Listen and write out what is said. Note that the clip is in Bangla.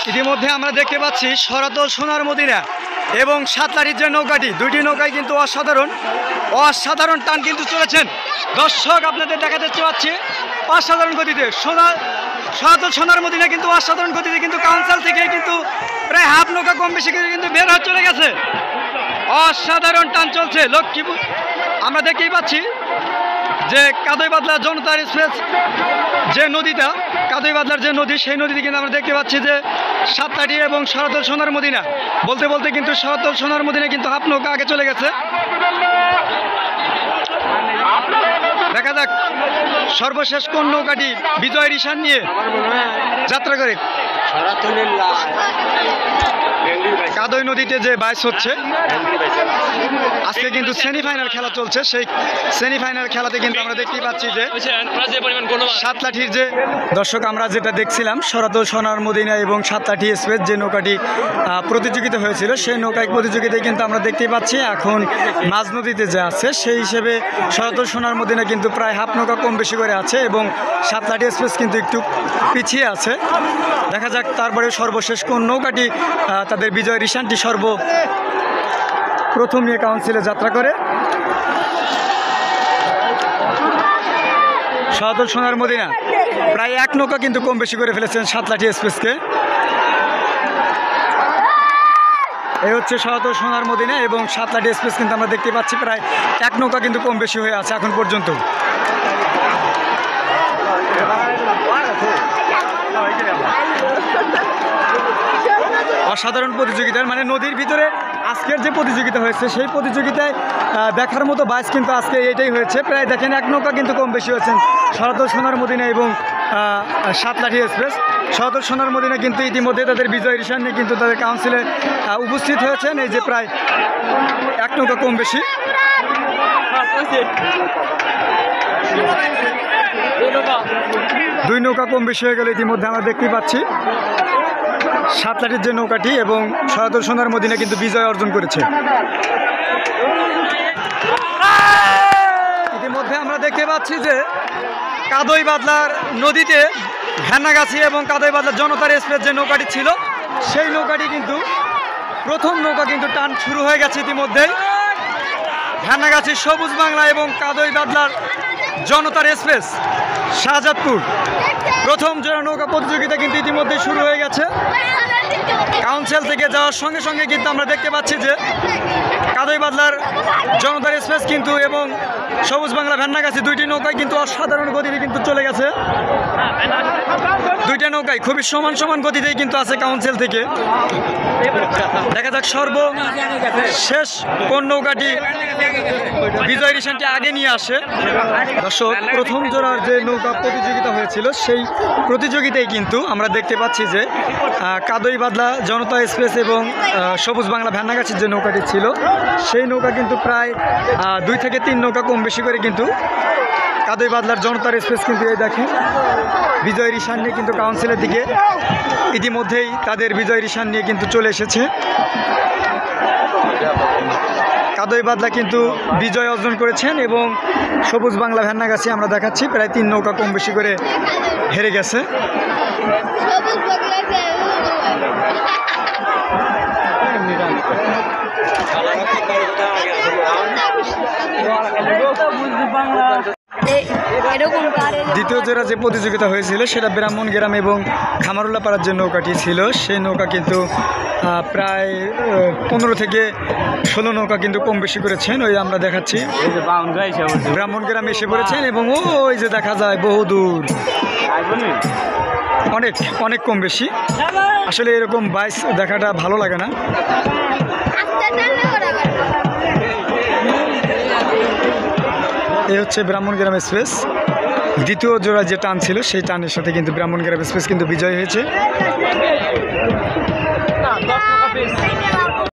ইতিমধ্যে আমরা দেখতে পাচ্ছি সরাতল সোনার মদিনা এবং সাতলাটির যে নৌকাটি, দুইটি নৌকায় কিন্তু অসাধারণ টান কিন্তু চলেছেন। দর্শক আপনাদের দেখাতে পাচ্ছি অসাধারণ গতিতে সরাতল সোনার মদিনা কিন্তু অসাধারণ গতিতে কিন্তু কাউন্সিল থেকে কিন্তু প্রায় হাফ নৌকা কম বেশি কিন্তু বের হয়ে চলে গেছে। অসাধারণ টান চলছে। লক্ষ্মীপুর আমরা দেখতেই পাচ্ছি যে কাদই বাদলা জনতার এক্সপ্রেস যে নদীটা, কাদই বাদলার যে নদী, সেই নদীতে কিন্তু আমরা দেখতে পাচ্ছি যে সাতলাটি এবং সরাতল সোনার মদিনা বলতে বলতে কিন্তু সরাতল সোনার মদিনা কিন্তু হাফ নৌকা আগে চলে গেছে। দেখা যাক সর্বশেষ কোন নৌকাটি বিজয়ের ঈশান নিয়ে যাত্রা করে। কাদই নদীতে যে বাইচ হচ্ছে, আজকে কিন্তু সেমিফাইনাল খেলা চলছে। সেই সেমিফাইনাল খেলাতে কিন্তু আমরা দেখতেই পাচ্ছি যে সাতলাঠির যে দর্শক আমরা যেটা দেখছিলাম সরাতল সোনার মদিনা এবং সাতলাঠি এক্সপ্রেস যে নৌকাটি প্রতিযোগিতা হয়েছিল, সেই নৌকায় প্রতিযোগিতায় কিন্তু আমরা দেখতেই পাচ্ছি এখন মাঝ নদীতে যে আছে সেই হিসেবে সরাতল সোনার মদিনা কিন্তু প্রায় হাফ নৌকা কম বেশি করে আছে এবং সাতলাঠি এক্সপ্রেস কিন্তু একটু পিছিয়ে আছে। দেখা যাক তারপরে সর্বশেষ কোন নৌকাটি তাদের বিজয়ের ঈশানটি প্রথম নিয়ে কাউন্সিলে যাত্রা করে। সরাতল সোনার মদিনা প্রায় এক নৌকা কিন্তু কম বেশি করে ফেলেছেন সাতলাঠি এক্সপ্রেসকে। এই হচ্ছে সরাতল সোনার মদিনা এবং সাতলাঠি এক্সপ্রেস কিন্তু আমরা দেখতে পাচ্ছি প্রায় এক নৌকা কিন্তু কম বেশি হয়ে আছে এখন পর্যন্ত। অসাধারণ প্রতিযোগিতার মানে নদীর ভিতরে আজকের যে প্রতিযোগিতা হয়েছে সেই প্রতিযোগিতায় দেখার মতো বাইচ কিন্তু আজকে এটাই হয়েছে। প্রায় দেখেন এক নৌকা কিন্তু কম বেশি হয়েছেন সরাতল সোনার মদিনা এবং সাতলাঠি এক্সপ্রেস। সরাতল সোনার মদিনা কিন্তু ইতিমধ্যে তাদের বিজয়ের ঈশান নিয়ে কিন্তু তাদের কাউন্সিলে উপস্থিত হয়েছেন। এই যে প্রায় এক নৌকা কম বেশি। দুই নৌকা কম বেশি হয়ে গেলে ইতিমধ্যে আমরা দেখতে পাচ্ছি সাতলাঠির যে নৌকাটি এবং সরাতল সোনার মদিনা কিন্তু বিজয় অর্জন করেছে। ইতিমধ্যে আমরা দেখতে পাচ্ছি যে কাদই বাদলার নদীতে ভ্যানাগাছি এবং কাদই বাদলার জনতার এক্সপ্রেস যে নৌকাটি ছিল সেই নৌকাটি কিন্তু প্রথম নৌকা কিন্তু টান শুরু হয়ে গেছে ইতিমধ্যেই। ভ্যানাগাছি সবুজ বাংলা এবং কাদই বাদলার জনতার এক্সপ্রেস শাহজাদপুর প্রথম জোড়া নৌকা প্রতিযোগিতা কিন্তু ইতিমধ্যে শুরু হয়ে গেছে। কাউন্সিল থেকে যাওয়ার সঙ্গে সঙ্গে কিন্তু আমরা দেখতে পাচ্ছি যে কাদই বাদলার জনতার এক্সপ্রেস কিন্তু এবং সবুজ বাংলা ভ্যানাগাছি দুইটি নৌকায় কিন্তু অসাধারণ গতিতে কিন্তু চলে গেছে। দুইটা নৌকায় খুবই সমান সমান গতিতেই কিন্তু আছে কাউন্সিল থেকে। দেখা যাক সর্বশেষ কোন নৌকাটি বিজয় ঈশানটি আগে নিয়ে আসে। দর্শক প্রথম জোড়ার যে নৌকা প্রতিযোগিতা হয়েছিল সেই প্রতিযোগিতায় কিন্তু আমরা দেখতে পাচ্ছি যে কাদই বাদলা জনতা এক্সপ্রেস এবং সবুজ বাংলা ভ্যানাগাছির যে নৌকাটি ছিল সেই নৌকা কিন্তু প্রায় 2 থেকে 3 নৌকা কম বেশি করে কিন্তু কাদই বাদলার জনতার এক্সপ্রেস কিন্তু এই দেখেন বিজয়ের ঈশান নিয়ে কিন্তু কাউন্সিলের দিকে ইতিমধ্যেই তাদের বিজয়ের ঈশান নিয়ে কিন্তু চলে এসেছে। কাদই বাদলা কিন্তু বিজয় অর্জন করেছেন এবং সবুজ বাংলা ভ্যানাগাছি আমরা দেখাচ্ছি প্রায় 3 নৌকা কম বেশি করে হেরে গেছে। দ্বিতীয় জোড়া যে প্রতিযোগিতা হয়েছিল সেটা ব্রাহ্মণগ্রাম এবং খামারুল্লাপাড়ার যে নৌকাটি ছিল সেই নৌকা কিন্তু প্রায় 15 থেকে 16 নৌকা কিন্তু কম বেশি করেছেন। ওই আমরা দেখাচ্ছি ব্রাহ্মণগ্রাম এসে পড়েছেন এবং ওই যে দেখা যায় বহুদূর অনেক অনেক কম বেশি। আসলে এরকম বাইচ দেখাটা ভালো লাগে না। এই হচ্ছে ব্রাহ্মণগ্রাম এক্সপ্রেস। দ্বিতীয় জোড়া যে টান ছিল সেই টানের সাথে কিন্তু ব্রাহ্মণগ্রাম এক্সপ্রেস কিন্তু বিজয় হয়েছে।